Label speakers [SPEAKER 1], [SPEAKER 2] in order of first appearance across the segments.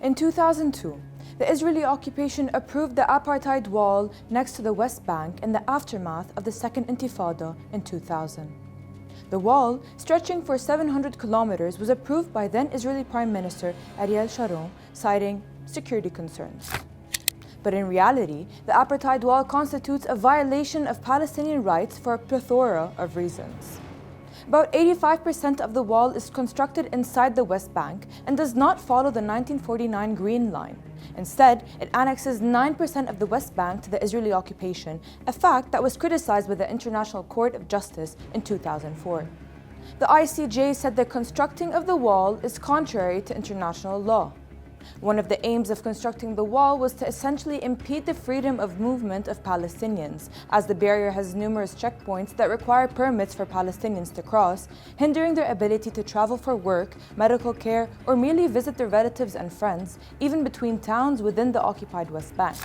[SPEAKER 1] In 2002, the Israeli occupation approved the Apartheid Wall next to the West Bank in the aftermath of the Second Intifada in 2000. The wall, stretching for 700 kilometers, was approved by then Israeli Prime Minister Ariel Sharon, citing security concerns. But in reality, the Apartheid Wall constitutes a violation of Palestinian rights for a plethora of reasons. About 85% of the wall is constructed inside the West Bank and does not follow the 1949 Green Line. Instead, it annexes 9% of the West Bank to the Israeli occupation, a fact that was criticized by the International Court of Justice in 2004. The ICJ said the constructing of the wall is contrary to international law. One of the aims of constructing the wall was to essentially impede the freedom of movement of Palestinians, as the barrier has numerous checkpoints that require permits for Palestinians to cross, hindering their ability to travel for work, medical care, or merely visit their relatives and friends, even between towns within the occupied West Bank.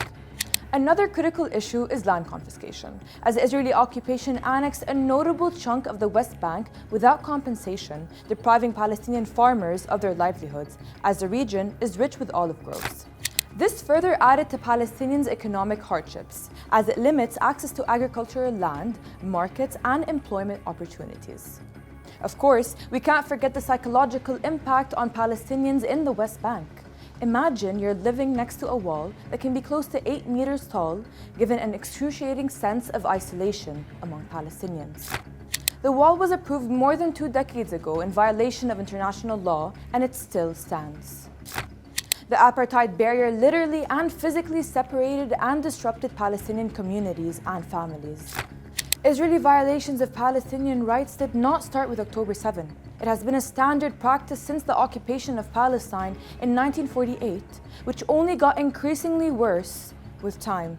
[SPEAKER 1] Another critical issue is land confiscation, as the Israeli occupation annexed a notable chunk of the West Bank without compensation, depriving Palestinian farmers of their livelihoods, as the region is rich with olive groves. This further added to Palestinians' economic hardships, as it limits access to agricultural land, markets, and employment opportunities. Of course, we can't forget the psychological impact on Palestinians in the West Bank. Imagine you're living next to a wall that can be close to 8 meters tall, given an excruciating sense of isolation among Palestinians. The wall was approved more than 2 decades ago in violation of international law, and it still stands. The apartheid barrier literally and physically separated and disrupted Palestinian communities and families. Israeli violations of Palestinian rights did not start with October 7. It has been a standard practice since the occupation of Palestine in 1948, which only got increasingly worse with time.